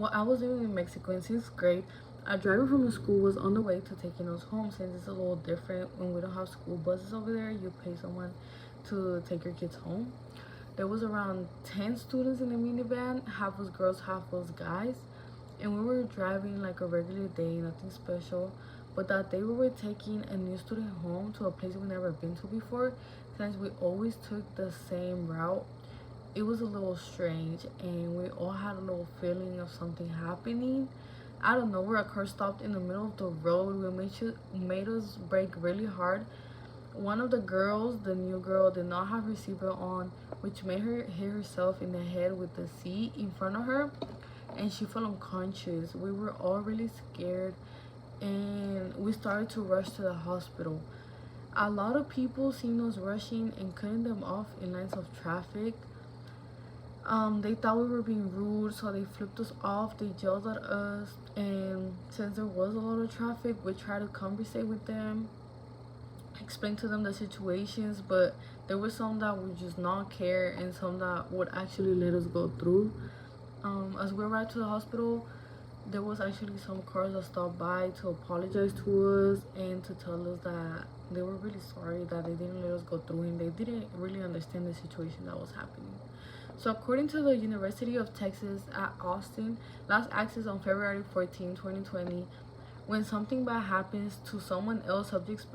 Well, I was living in Mexico in sixth grade. A driver from the school was on the way to taking us home. Since it's a little different when we don't have school buses over there, you pay someone to take your kids home. There was around 10 students in the minivan. Half was girls, half was guys. And we were driving like a regular day, nothing special. But that day we were taking a new student home to a place we never been to before. Since we always took the same route, it was a little strange, and we all had a little feeling of something happening. Out of nowhere, a car stopped in the middle of the road. Made us brake really hard. One of the girls, the new girl, did not have her seatbelt on, which made her hit herself in the head with the seat in front of her, and she fell unconscious. We were all really scared, and we started to rush to the hospital. A lot of people seen us rushing and cutting them off in lines of traffic. They thought we were being rude, so they flipped us off. They yelled at us, and since there was a lot of traffic, we tried to conversate with them, explain to them the situations, but there were some that would just not care and some that would actually let us go through. As we arrived to the hospital, there was actually some cars that stopped by to apologize to us and to tell us that they were really sorry that they didn't let us go through, and they didn't really understand the situation that was happening. So according to the University of Texas at Austin, last access on February 14, 2020, when something bad happens to someone else, subjects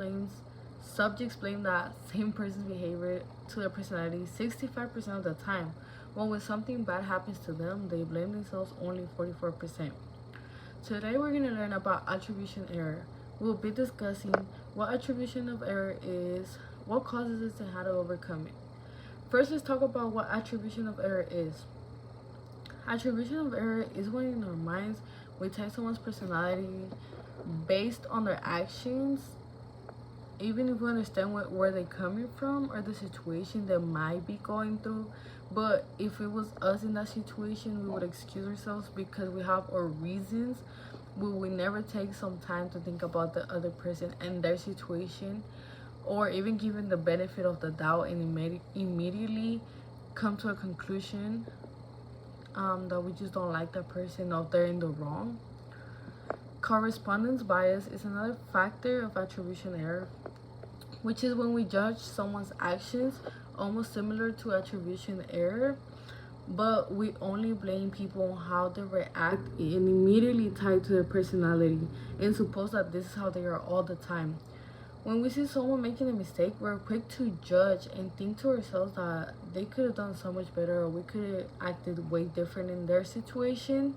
blame that same person's behavior to their personality 65% of the time. While when something bad happens to them, they blame themselves only 44%. Today we're going to learn about attribution error. We'll be discussing what attribution of error is, what causes it, and how to overcome it. First, let's talk about what attribution of error is. Attribution of error is when in our minds we take someone's personality based on their actions, even if we understand where they're coming from or the situation they might be going through. But if it was us in that situation, we would excuse ourselves because we have our reasons. We would never take some time to think about the other person and their situation, or even given the benefit of the doubt and immediately come to a conclusion that we just don't like that person or they're in the wrong. Correspondence bias is another factor of attribution error, which is when we judge someone's actions almost similar to attribution error, but we only blame people on how they react and immediately tie to their personality and suppose that this is how they are all the time. When we see someone making a mistake, we're quick to judge and think to ourselves that they could have done so much better, or we could have acted way different in their situation.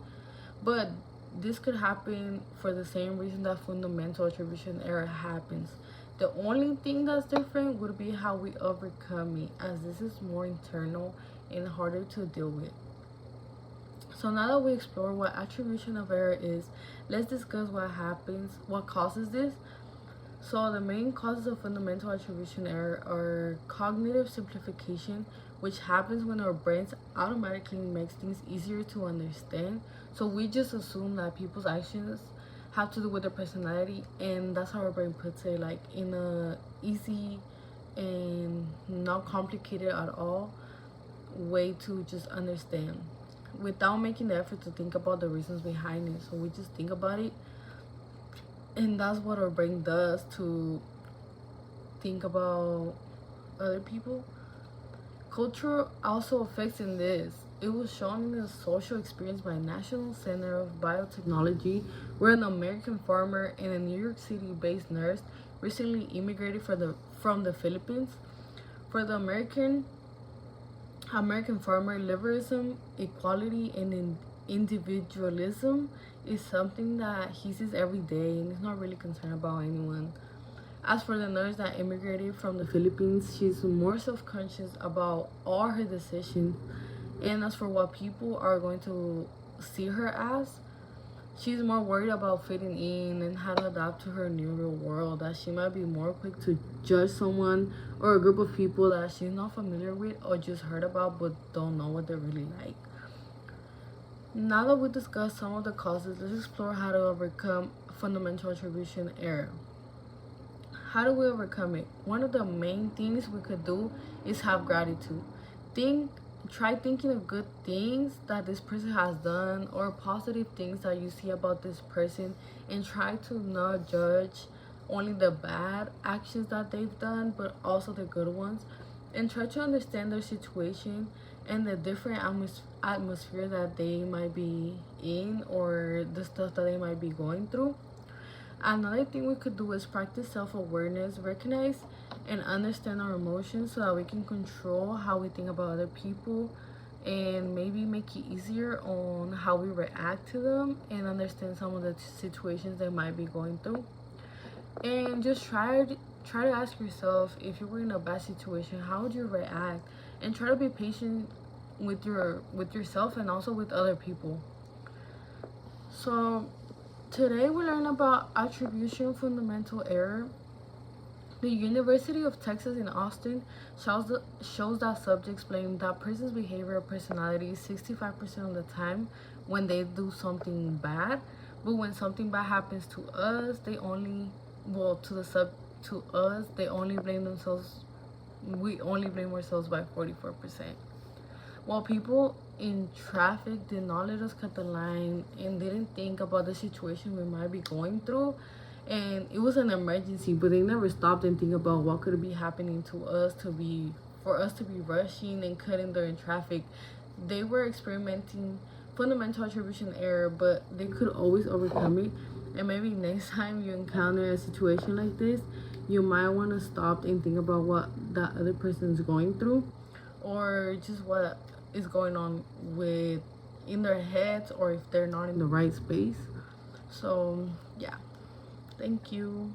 But this could happen for the same reason that fundamental attribution error happens. The only thing that's different would be how we overcome it, as this is more internal and harder to deal with. So now that we explore what attribution of error is, let's discuss what causes this. So the main causes of fundamental attribution error are cognitive simplification, which happens when our brains automatically makes things easier to understand. So we just assume that people's actions have to do with their personality, and that's how our brain puts it, like in a easy and not complicated at all way to just understand without making the effort to think about the reasons behind it. So we just think about it, and that's what our brain does to think about other people. Culture also affects in this. It was shown in a social experience by National Center of Biotechnology, where an American farmer and a New York City-based nurse recently immigrated from the Philippines. For the American farmer, liberalism, equality, and individualism is something that he sees every day, and he's not really concerned about anyone. As for the nurse that immigrated from the Philippines, she's more self-conscious about all her decisions. And as for what people are going to see her as, she's more worried about fitting in and how to adapt to her new real world, that she might be more quick to judge someone or a group of people that she's not familiar with or just heard about but don't know what they're really like. Now that we discussed some of the causes, let's explore how to overcome fundamental attribution error. How do we overcome it? One of the main things we could do is have gratitude. Think try thinking of good things that this person has done or positive things that you see about this person, and try to not judge only the bad actions that they've done but also the good ones, and try to understand their situation and the different atmosphere that they might be in or the stuff that they might be going through. Another thing we could do is practice self-awareness, recognize and understand our emotions so that we can control how we think about other people, and maybe make it easier on how we react to them and understand some of the situations they might be going through. And just try to ask yourself, if you were in a bad situation, how would you react, and try to be patient with yourself and also with other people. So today we learn about attribution fundamental error. The University of Texas in Austin shows that subjects blame that person's behavior or personality 65% of the time when they do something bad, but when something bad happens to us, they only, well, to us, they only blame themselves. We only blame ourselves by 44%. While people in traffic did not let us cut the line and didn't think about the situation we might be going through, and it was an emergency, but they never stopped and think about what could be happening to us for us to be rushing and cutting during traffic. They were experimenting fundamental attribution error, but they could always overcome it. And maybe next time you encounter a situation like this, you might want to stop and think about what that other person is going through, or just what is going on with in their heads, or if they're not in the right space. So yeah, thank you.